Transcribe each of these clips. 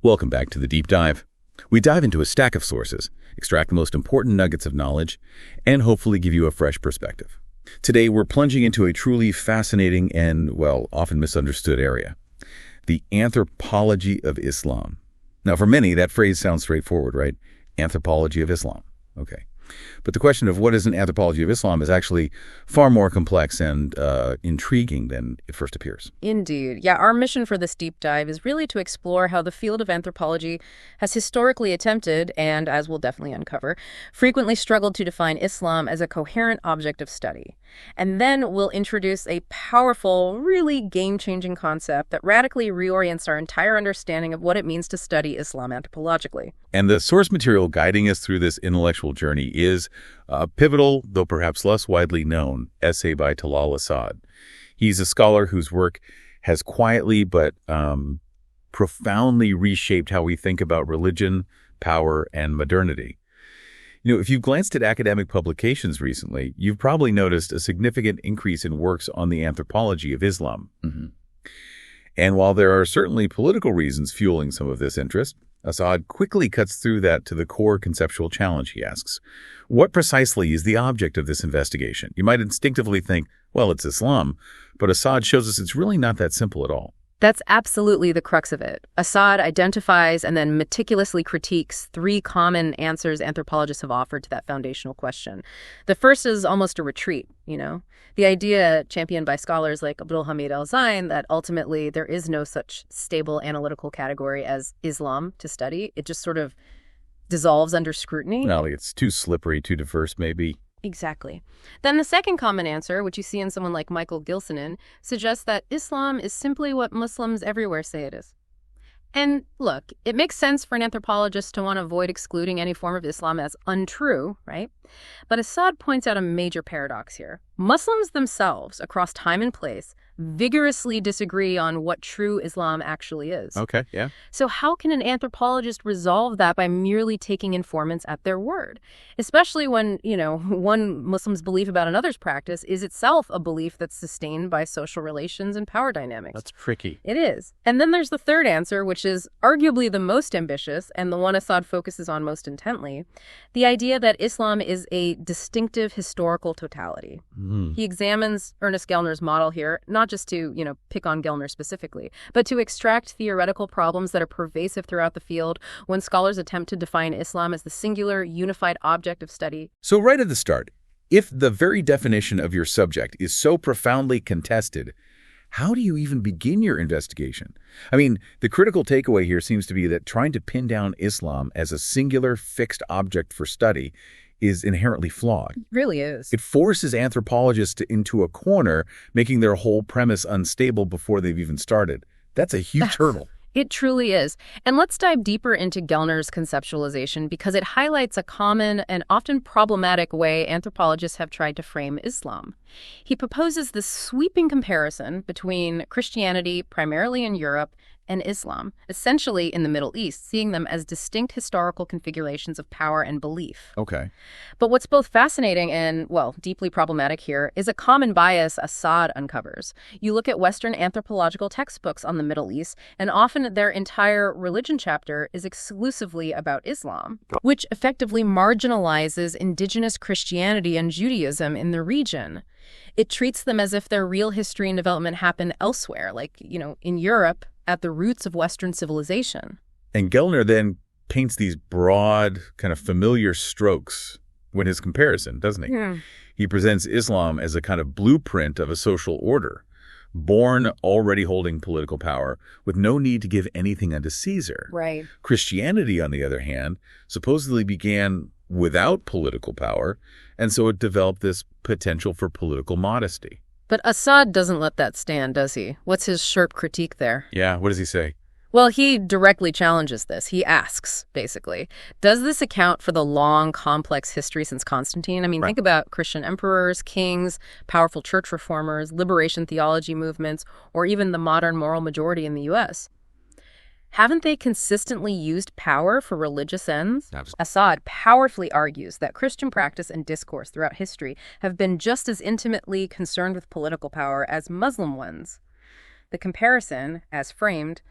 Welcome back to the Deep Dive. We dive into a stack of sources, extract the most important nuggets of knowledge, and hopefully give you a fresh perspective. Today, we're plunging into a truly fascinating and, well, often misunderstood area, the Anthropology of Islam. Now, for many, that phrase sounds straightforward, right? Anthropology of Islam. Okay. But the question of what is an anthropology of Islam is actually far more complex and intriguing than it first appears. Indeed. Yeah, our mission for this deep dive is really to explore how the field of anthropology has historically attempted, and as we'll definitely uncover, frequently struggled to define Islam as a coherent object of study. And then we'll introduce a powerful, really game-changing concept that radically reorients our entire understanding of what it means to study Islam anthropologically. And the source material guiding us through this intellectual journey is a pivotal, though perhaps less widely known, essay by Talal Asad. He's a scholar whose work has quietly but profoundly reshaped how we think about religion, power, and modernity. You know, if you've glanced at academic publications recently, you've probably noticed a significant increase in works on the anthropology of Islam. And while there are certainly political reasons fueling some of this interest, Asad quickly cuts through that to the core conceptual challenge he asks. What precisely is the object of this investigation? You might instinctively think, well, it's Islam, but Asad shows us it's really not that simple at all. That's absolutely the crux of it. Asad identifies and then meticulously critiques three common answers anthropologists have offered to that foundational question. The first is almost a retreat, the idea championed by scholars like Abdul Hamid al-Zain that ultimately there is no such stable analytical category as Islam to study. It just sort of dissolves under scrutiny. Well, it's too slippery, too diverse, maybe. Exactly. Then the second common answer, which you see in someone like Michael Gilsonin, suggests that Islam is simply what Muslims everywhere say it is. And look, it makes sense for an anthropologist to want to avoid excluding any form of Islam as untrue, right? But Asad points out a major paradox here. Muslims themselves, across time and place, vigorously disagree on what true Islam actually is. Okay, yeah. So how can an anthropologist resolve that by merely taking informants at their word? Especially when, one Muslim's belief about another's practice is itself a belief that's sustained by social relations and power dynamics. That's tricky. It is. And then there's the third answer, which is arguably the most ambitious and the one Asad focuses on most intently, the idea that Islam is a distinctive historical totality. He examines Ernest Gellner's model here, not just to, pick on Gellner specifically, but to extract theoretical problems that are pervasive throughout the field when scholars attempt to define Islam as the singular, unified object of study. So right at the start, if the very definition of your subject is so profoundly contested, how do you even begin your investigation? I mean, the critical takeaway here seems to be that trying to pin down Islam as a singular, fixed object for study is inherently flawed. It really is. It forces anthropologists into a corner, making their whole premise unstable before they've even started. That's a huge hurdle. It truly is. And let's dive deeper into Gellner's conceptualization because it highlights a common and often problematic way anthropologists have tried to frame Islam. He proposes this sweeping comparison between Christianity, primarily in Europe, and Islam, essentially in the Middle East, seeing them as distinct historical configurations of power and belief. Okay. But what's both fascinating and, deeply problematic here is a common bias Asad uncovers. You look at Western anthropological textbooks on the Middle East, and often their entire religion chapter is exclusively about Islam, which effectively marginalizes indigenous Christianity and Judaism in the region. It treats them as if their real history and development happened elsewhere, like, in Europe, at the roots of Western civilization. And Gellner then paints these broad, kind of familiar strokes when his comparison, doesn't he? Yeah. He presents Islam as a kind of blueprint of a social order, born already holding political power, with no need to give anything unto Caesar. Right. Christianity, on the other hand, supposedly began without political power, and so it developed this potential for political modesty. But Asad doesn't let that stand, does he? What's his sharp critique there? Yeah, what does he say? Well, he directly challenges this. He asks, basically, does this account for the long, complex history since Constantine? I mean, Think about Christian emperors, kings, powerful church reformers, liberation theology movements, or even the modern moral majority in the U.S. Haven't they consistently used power for religious ends? Asad powerfully argues that Christian practice and discourse throughout history have been just as intimately concerned with political power as Muslim ones. The comparison, as framed,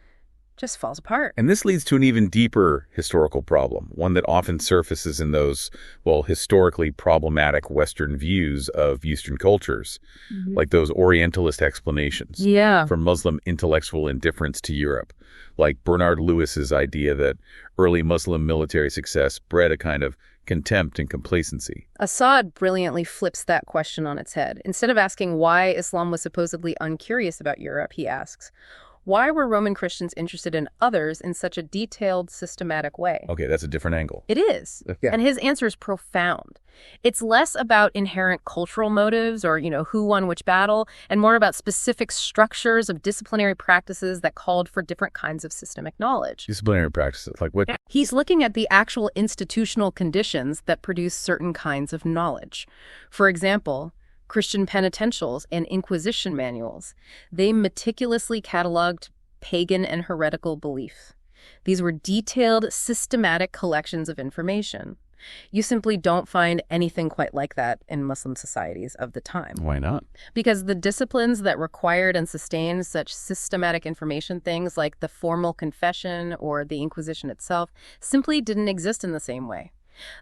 just falls apart. And this leads to an even deeper historical problem, one that often surfaces in those, well, historically problematic Western views of Eastern cultures, like those Orientalist explanations for Muslim intellectual indifference to Europe, like Bernard Lewis's idea that early Muslim military success bred a kind of contempt and complacency. Asad brilliantly flips that question on its head. Instead of asking why Islam was supposedly uncurious about Europe, he asks, why were Roman Christians interested in others in such a detailed, systematic way? Okay, that's a different angle. It is. Yeah. And his answer is profound. It's less about inherent cultural motives or, who won which battle, and more about specific structures of disciplinary practices that called for different kinds of systemic knowledge. Disciplinary practices, like what? He's looking at the actual institutional conditions that produce certain kinds of knowledge. For example, Christian penitentials and Inquisition manuals. They meticulously cataloged pagan and heretical belief. These were detailed, systematic collections of information. You simply don't find anything quite like that in Muslim societies of the time. Why not? Because the disciplines that required and sustained such systematic information, things like the formal confession or the Inquisition itself, simply didn't exist in the same way.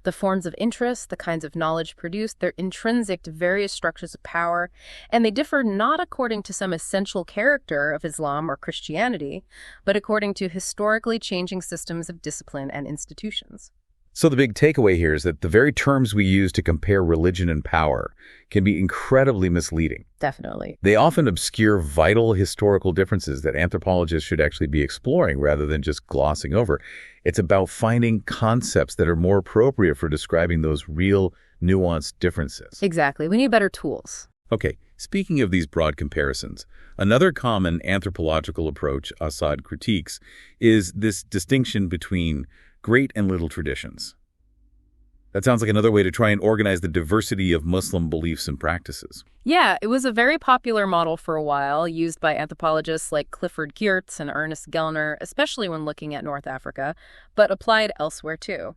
The forms of interest, the kinds of knowledge produced, they're intrinsic to various structures of power, and they differ not according to some essential character of Islam or Christianity, but according to historically changing systems of discipline and institutions. So the big takeaway here is that the very terms we use to compare religion and power can be incredibly misleading. Definitely. They often obscure vital historical differences that anthropologists should actually be exploring rather than just glossing over. It's about finding concepts that are more appropriate for describing those real, nuanced differences. Exactly. We need better tools. Okay, speaking of these broad comparisons, another common anthropological approach Asad critiques is this distinction between great and little traditions. That sounds like another way to try and organize the diversity of Muslim beliefs and practices. Yeah, it was a very popular model for a while, used by anthropologists like Clifford Geertz and Ernest Gellner, especially when looking at North Africa, but applied elsewhere too.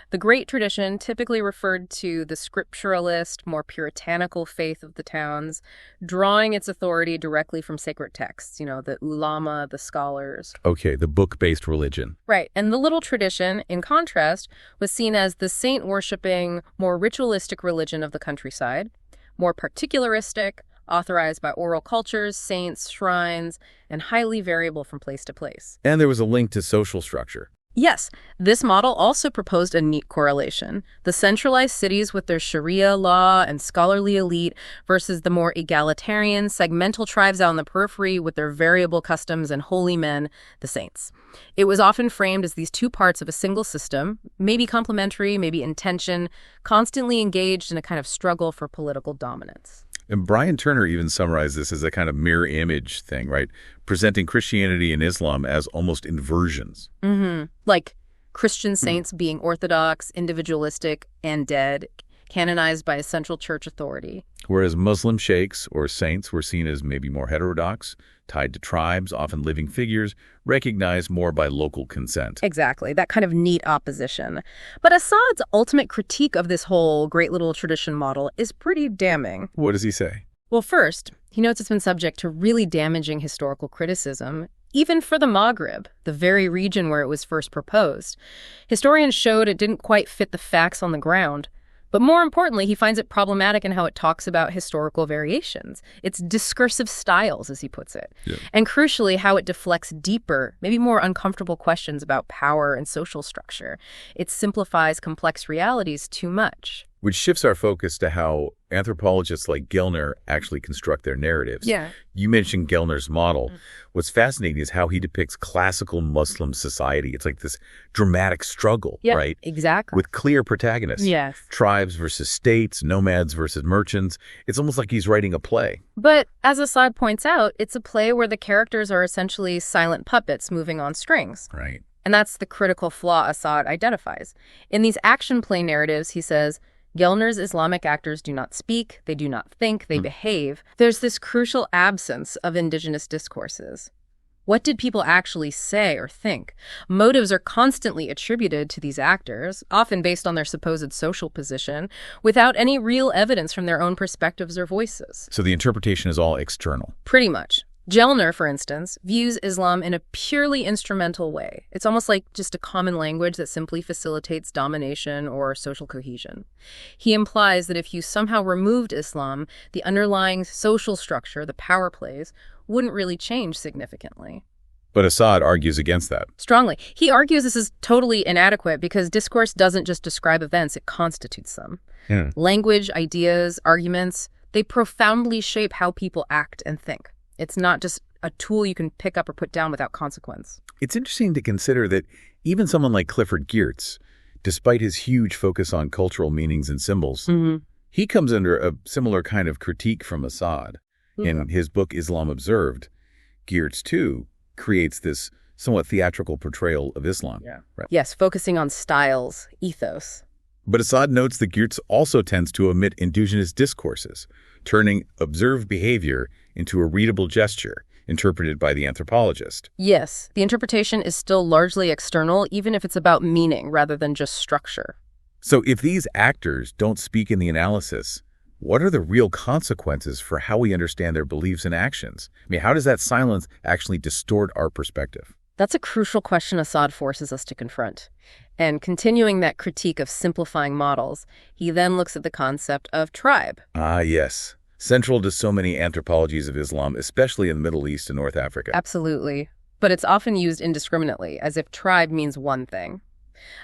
The great tradition typically referred to the scripturalist, more puritanical faith of the towns, drawing its authority directly from sacred texts, the ulama, the scholars. Okay, the book-based religion. Right, and the little tradition, in contrast, was seen as the saint-worshipping, more ritualistic religion of the countryside, more particularistic, authorized by oral cultures, saints, shrines, and highly variable from place to place. And there was a link to social structure. Yes, this model also proposed a neat correlation. The centralized cities with their Sharia law and scholarly elite versus the more egalitarian, segmental tribes out on the periphery with their variable customs and holy men, the saints. It was often framed as these two parts of a single system, maybe complementary, maybe in tension, constantly engaged in a kind of struggle for political dominance. And Brian Turner even summarized this as a kind of mirror image thing, right? Presenting Christianity and Islam as almost inversions. Like Christian saints being orthodox, individualistic, and dead, canonized by a central church authority. Whereas Muslim sheikhs or saints were seen as maybe more heterodox, tied to tribes, often living figures, recognized more by local consent. Exactly, that kind of neat opposition. But Assad's ultimate critique of this whole great little tradition model is pretty damning. What does he say? Well, first, he notes it's been subject to really damaging historical criticism, even for the Maghreb, the very region where it was first proposed. Historians showed it didn't quite fit the facts on the ground. But more importantly, he finds it problematic in how it talks about historical variations, its discursive styles, as he puts it, and crucially, how it deflects deeper, maybe more uncomfortable questions about power and social structure. It simplifies complex realities too much. Which shifts our focus to how anthropologists like Gellner actually construct their narratives. Yeah. You mentioned Gellner's model. What's fascinating is how he depicts classical Muslim society. It's like this dramatic struggle, right? Exactly. With clear protagonists. Yes. Tribes versus states, nomads versus merchants. It's almost like he's writing a play. But as Asad points out, it's a play where the characters are essentially silent puppets moving on strings. Right. And that's the critical flaw Asad identifies. In these action play narratives, he says, Gellner's Islamic actors do not speak, they do not think, they behave. There's this crucial absence of indigenous discourses. What did people actually say or think? Motives are constantly attributed to these actors, often based on their supposed social position, without any real evidence from their own perspectives or voices. So the interpretation is all external. Pretty much. Gelner, for instance, views Islam in a purely instrumental way. It's almost like just a common language that simply facilitates domination or social cohesion. He implies that if you somehow removed Islam, the underlying social structure, the power plays, wouldn't really change significantly. But Asad argues against that. Strongly. He argues this is totally inadequate because discourse doesn't just describe events, it constitutes them. Yeah. Language, ideas, arguments, they profoundly shape how people act and think. It's not just a tool you can pick up or put down without consequence. It's interesting to consider that even someone like Clifford Geertz, despite his huge focus on cultural meanings and symbols, he comes under a similar kind of critique from Asad. In his book, Islam Observed, Geertz, too, creates this somewhat theatrical portrayal of Islam. Yeah. Right. Yes, focusing on styles, ethos. But Asad notes that Geertz also tends to omit indigenous discourses, turning observed behavior into a readable gesture, interpreted by the anthropologist. Yes, the interpretation is still largely external, even if it's about meaning rather than just structure. So if these actors don't speak in the analysis, what are the real consequences for how we understand their beliefs and actions? I mean, how does that silence actually distort our perspective? That's a crucial question Asad forces us to confront. And continuing that critique of simplifying models, he then looks at the concept of tribe. Ah, yes. Central to so many anthropologies of Islam, especially in the Middle East and North Africa. Absolutely. But it's often used indiscriminately, as if tribe means one thing.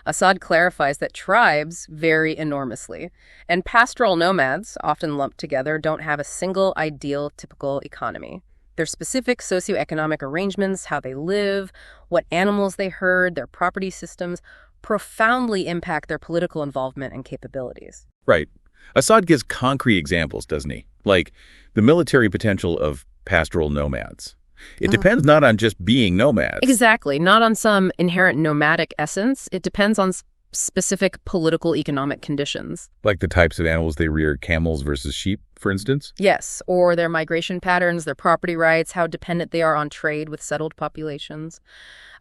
Asad clarifies that tribes vary enormously, and pastoral nomads, often lumped together, don't have a single ideal typical economy. Their specific socioeconomic arrangements, how they live, what animals they herd, their property systems, profoundly impact their political involvement and capabilities. Right. Asad gives concrete examples, doesn't he? Like the military potential of pastoral nomads. It depends not on just being nomads. Exactly. Not on some inherent nomadic essence. It depends on specific political economic conditions. Like the types of animals they rear, camels versus sheep, for instance? Yes, or their migration patterns, their property rights, how dependent they are on trade with settled populations.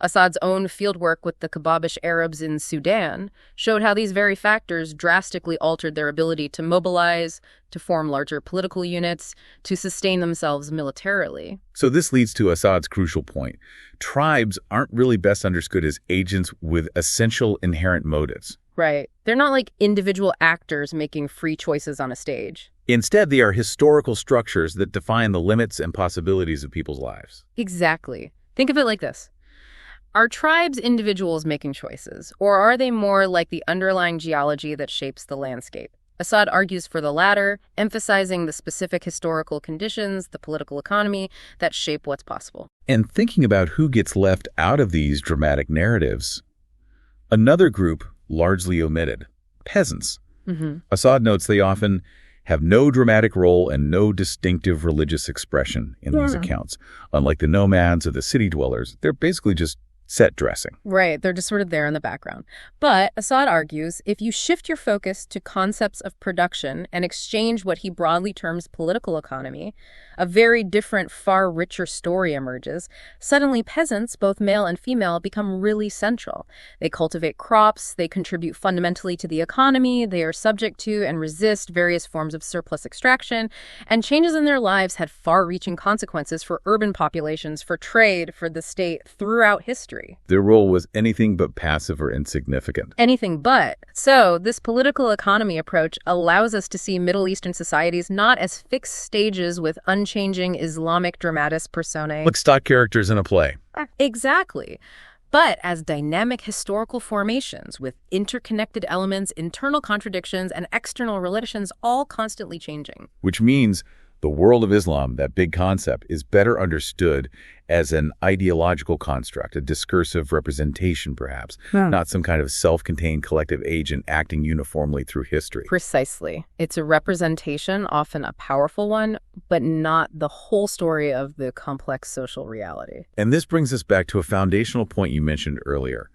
Assad's own fieldwork with the Kababish Arabs in Sudan showed how these very factors drastically altered their ability to mobilize, to form larger political units, to sustain themselves militarily. So this leads to Assad's crucial point. Tribes aren't really best understood as agents with essential inherent motives. Right. They're not like individual actors making free choices on a stage. Instead, they are historical structures that define the limits and possibilities of people's lives. Exactly. Think of it like this. Are tribes individuals making choices, or are they more like the underlying geology that shapes the landscape? Asad argues for the latter, emphasizing the specific historical conditions, the political economy, that shape what's possible. And thinking about who gets left out of these dramatic narratives, another group largely omitted, peasants. Asad notes they often have no dramatic role and no distinctive religious expression in these accounts. Unlike the nomads or the city dwellers, they're basically just set dressing. Right, they're just sort of there in the background. But Asad argues if you shift your focus to concepts of production and exchange what he broadly terms political economy, a very different, far richer story emerges. Suddenly, peasants, both male and female, become really central. They cultivate crops, they contribute fundamentally to the economy, they are subject to and resist various forms of surplus extraction, and changes in their lives had far-reaching consequences for urban populations, for trade, for the state, throughout history. Their role was anything but passive or insignificant. Anything but. So, this political economy approach allows us to see Middle Eastern societies not as fixed stages with unchanging Islamic dramatis personae. Like stock characters in a play. Exactly. But as dynamic historical formations with interconnected elements, internal contradictions, and external relations all constantly changing. Which means the world of Islam, that big concept, is better understood as an ideological construct, a discursive representation, perhaps, not some kind of self-contained collective agent acting uniformly through history. Precisely. It's a representation, often a powerful one, but not the whole story of the complex social reality. And this brings us back to a foundational point you mentioned earlier.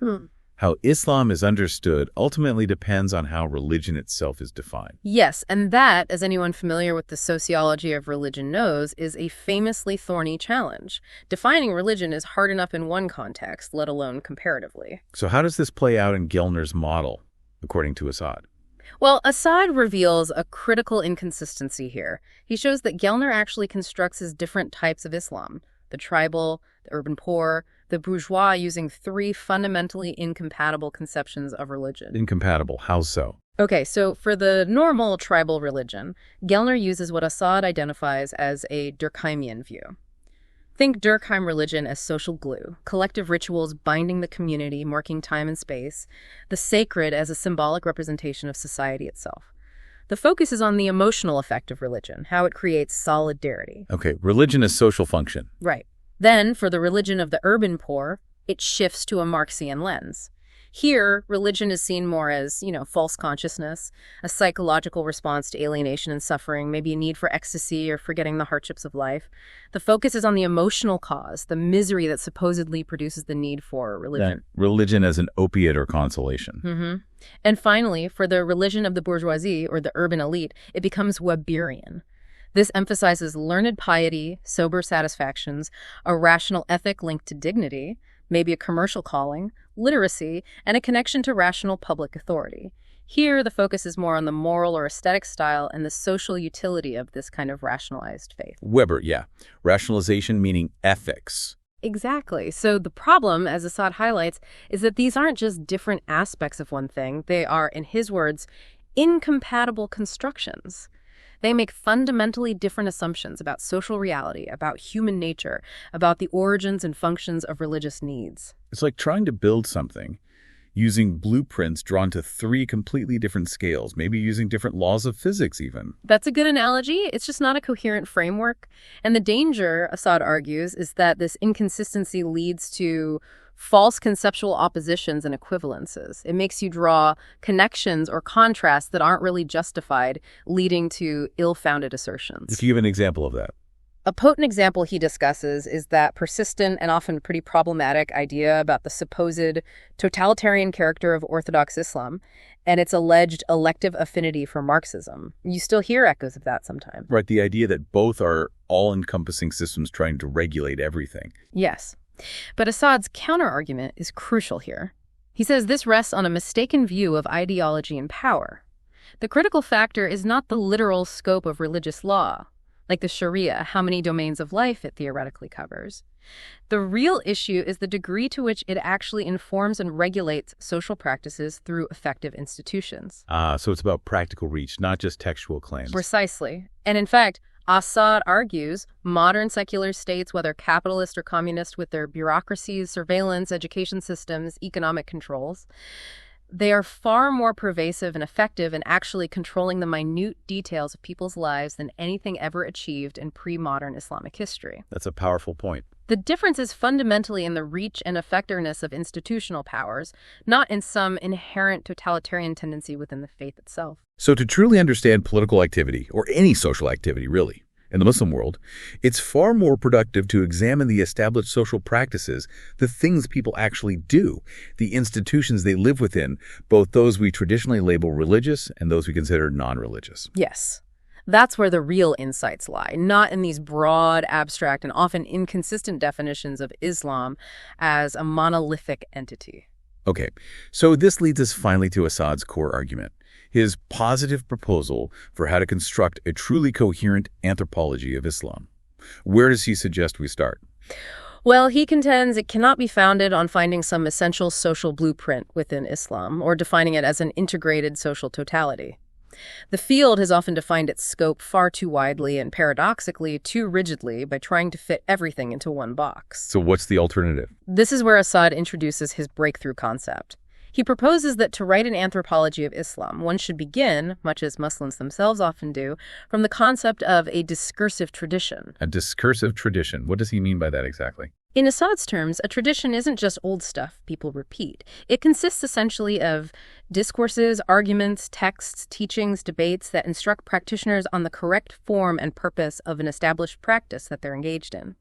How Islam is understood ultimately depends on how religion itself is defined. Yes, and that, as anyone familiar with the sociology of religion knows, is a famously thorny challenge. Defining religion is hard enough in one context, let alone comparatively. So how does this play out in Gellner's model, according to Asad? Well, Asad reveals a critical inconsistency here. He shows that Gellner actually constructs as different types of Islam. the tribal, the urban poor, the bourgeois, using three fundamentally incompatible conceptions of religion. Incompatible. How so? Okay, so for the normal tribal religion, Gellner uses what Asad identifies as a Durkheimian view. Think Durkheim religion as social glue, collective rituals binding the community, marking time and space, the sacred as a symbolic representation of society itself. The focus is on the emotional effect of religion, how it creates solidarity. Okay, religion is social function. Right. Then, for the religion of the urban poor, it shifts to a Marxian lens. Here, religion is seen more as, false consciousness, a psychological response to alienation and suffering, maybe a need for ecstasy or forgetting the hardships of life. The focus is on the emotional cause, the misery that supposedly produces the need for religion. That religion as an opiate or consolation. Mm-hmm. And finally, for the religion of the bourgeoisie or the urban elite, it becomes Weberian. This emphasizes learned piety, sober satisfactions, a rational ethic linked to dignity, maybe a commercial calling, literacy, and a connection to rational public authority. Here, the focus is more on the moral or aesthetic style and the social utility of this kind of rationalized faith. Weber, yeah. Rationalization meaning ethics. Exactly. So the problem, as Asad highlights, is that these aren't just different aspects of one thing. They are, in his words, incompatible constructions. They make fundamentally different assumptions about social reality, about human nature, about the origins and functions of religious needs. It's like trying to build something using blueprints drawn to three completely different scales, maybe using different laws of physics even. That's a good analogy. It's just not a coherent framework. And the danger, Asad argues, is that this inconsistency leads to false conceptual oppositions and equivalences. It makes you draw connections or contrasts that aren't really justified, leading to ill-founded assertions. If you give an example of that. A potent example he discusses is that persistent and often pretty problematic idea about the supposed totalitarian character of Orthodox Islam and its alleged elective affinity for Marxism. You still hear echoes of that sometimes. Right, the idea that both are all-encompassing systems trying to regulate everything. Yes. But Assad's counter-argument is crucial here. He says this rests on a mistaken view of ideology and power. The critical factor is not the literal scope of religious law, like the Sharia, how many domains of life it theoretically covers. The real issue is the degree to which it actually informs and regulates social practices through effective institutions. So it's about practical reach, not just textual claims. Precisely. And in fact, Asad argues modern secular states, whether capitalist or communist, with their bureaucracies, surveillance, education systems, economic controls, they are far more pervasive and effective in actually controlling the minute details of people's lives than anything ever achieved in pre-modern Islamic history. That's a powerful point. The difference is fundamentally in the reach and effectiveness of institutional powers, not in some inherent totalitarian tendency within the faith itself. So to truly understand political activity, or any social activity really, in the Muslim world, it's far more productive to examine the established social practices, the things people actually do, the institutions they live within, both those we traditionally label religious and those we consider non-religious. Yes. That's where the real insights lie, not in these broad, abstract, and often inconsistent definitions of Islam as a monolithic entity. Okay, so this leads us finally to Assad's core argument, his positive proposal for how to construct a truly coherent anthropology of Islam. Where does he suggest we start? Well, he contends it cannot be founded on finding some essential social blueprint within Islam or defining it as an integrated social totality. The field has often defined its scope far too widely and, paradoxically, too rigidly by trying to fit everything into one box. So what's the alternative? This is where Asad introduces his breakthrough concept. He proposes that to write an anthropology of Islam, one should begin, much as Muslims themselves often do, from the concept of a discursive tradition. A discursive tradition. What does he mean by that exactly? In Assad's terms, a tradition isn't just old stuff people repeat. It consists essentially of discourses, arguments, texts, teachings, debates that instruct practitioners on the correct form and purpose of an established practice that they're engaged in.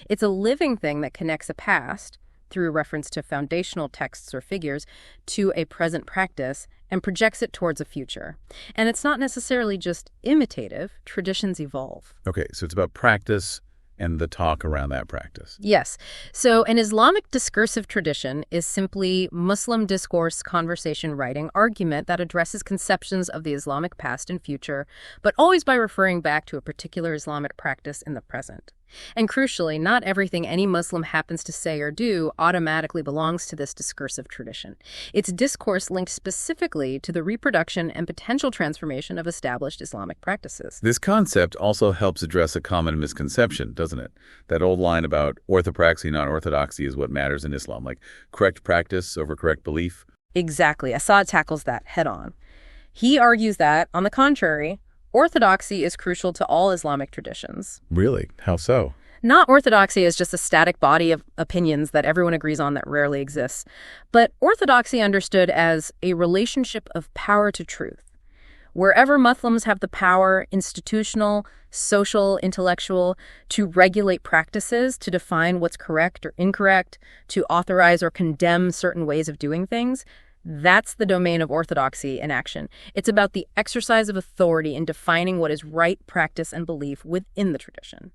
It's a living thing that connects a past, through reference to foundational texts or figures, to a present practice and projects it towards a future. And it's not necessarily just imitative. Traditions evolve. Okay, so it's about practice and the talk around that practice. Yes. So an Islamic discursive tradition is simply Muslim discourse, conversation, writing, argument that addresses conceptions of the Islamic past and future, but always by referring back to a particular Islamic practice in the present. And crucially, not everything any Muslim happens to say or do automatically belongs to this discursive tradition. It's discourse linked specifically to the reproduction and potential transformation of established Islamic practices. This concept also helps address a common misconception, doesn't it? That old line about orthopraxy, not orthodoxy, is what matters in Islam, like correct practice over correct belief. Exactly. Asad tackles that head on. He argues that, on the contrary, orthodoxy is crucial to all Islamic traditions. Really? How so? Not orthodoxy as just a static body of opinions that everyone agrees on that rarely exists, but orthodoxy understood as a relationship of power to truth. Wherever Muslims have the power, institutional, social, intellectual, to regulate practices, to define what's correct or incorrect, to authorize or condemn certain ways of doing things, that's the domain of orthodoxy in action. It's about the exercise of authority in defining what is right practice and belief within the tradition.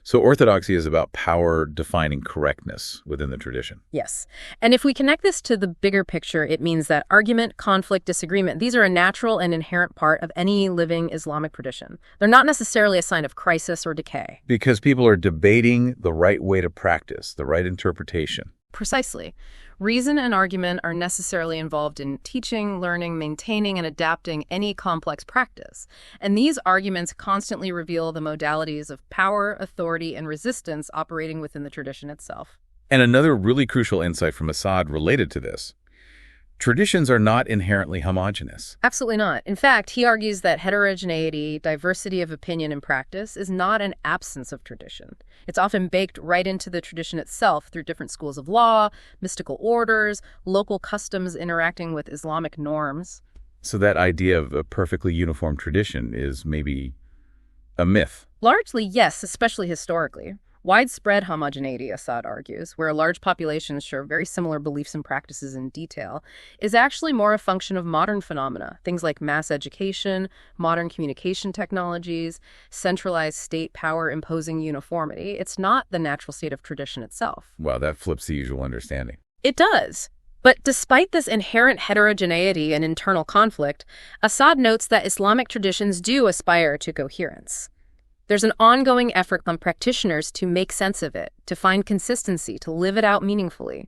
So orthodoxy is about power defining correctness within the tradition. Yes. And if we connect this to the bigger picture, it means that argument, conflict, disagreement, these are a natural and inherent part of any living Islamic tradition. They're not necessarily a sign of crisis or decay. Because people are debating the right way to practice, the right interpretation. Precisely. Reason and argument are necessarily involved in teaching, learning, maintaining, and adapting any complex practice. And these arguments constantly reveal the modalities of power, authority, and resistance operating within the tradition itself. And another really crucial insight from Asad related to this. Traditions are not inherently homogeneous. Absolutely not. In fact, he argues that heterogeneity, diversity of opinion and practice, is not an absence of tradition. It's often baked right into the tradition itself through different schools of law, mystical orders, local customs interacting with Islamic norms. So that idea of a perfectly uniform tradition is maybe a myth. Largely, yes, especially historically. Widespread homogeneity, Asad argues, where large populations share very similar beliefs and practices in detail, is actually more a function of modern phenomena, things like mass education, modern communication technologies, centralized state power imposing uniformity. It's not the natural state of tradition itself. Wow, that flips the usual understanding. It does. But despite this inherent heterogeneity and internal conflict, Asad notes that Islamic traditions do aspire to coherence. There's an ongoing effort on practitioners to make sense of it, to find consistency, to live it out meaningfully.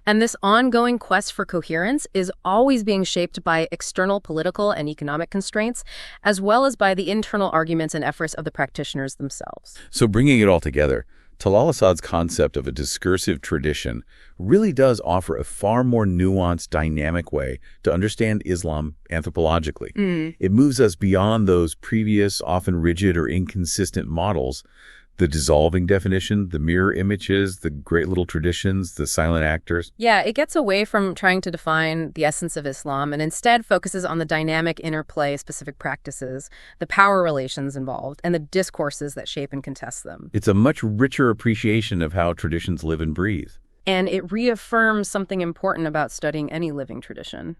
And this ongoing quest for coherence is always being shaped by external political and economic constraints, as well as by the internal arguments and efforts of the practitioners themselves. So bringing it all together, Talal Asad's concept of a discursive tradition really does offer a far more nuanced, dynamic way to understand Islam anthropologically. It moves us beyond those previous, often rigid or inconsistent models, the dissolving definition, the mirror images, the great little traditions, the silent actors. Yeah, it gets away from trying to define the essence of Islam and instead focuses on the dynamic interplay of specific practices, the power relations involved, and the discourses that shape and contest them. It's a much richer appreciation of how traditions live and breathe. And it reaffirms something important about studying any living tradition.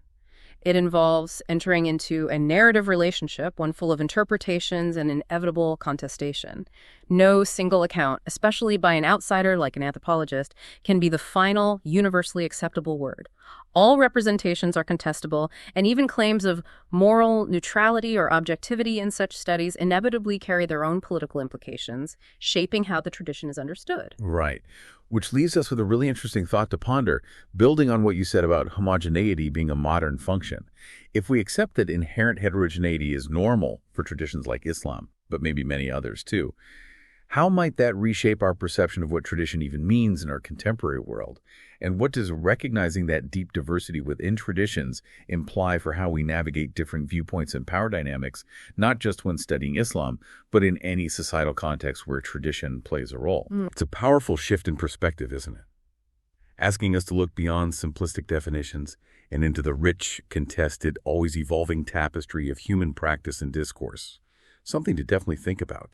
It involves entering into a narrative relationship, one full of interpretations and inevitable contestation. No single account, especially by an outsider like an anthropologist, can be the final, universally acceptable word. All representations are contestable, and even claims of moral neutrality or objectivity in such studies inevitably carry their own political implications, shaping how the tradition is understood. Right. Which leaves us with a really interesting thought to ponder, building on what you said about homogeneity being a modern function. If we accept that inherent heterogeneity is normal for traditions like Islam, but maybe many others too, how might that reshape our perception of what tradition even means in our contemporary world? And what does recognizing that deep diversity within traditions imply for how we navigate different viewpoints and power dynamics, not just when studying Islam, but in any societal context where tradition plays a role? It's a powerful shift in perspective, isn't it? Asking us to look beyond simplistic definitions and into the rich, contested, always evolving tapestry of human practice and discourse. Something to definitely think about.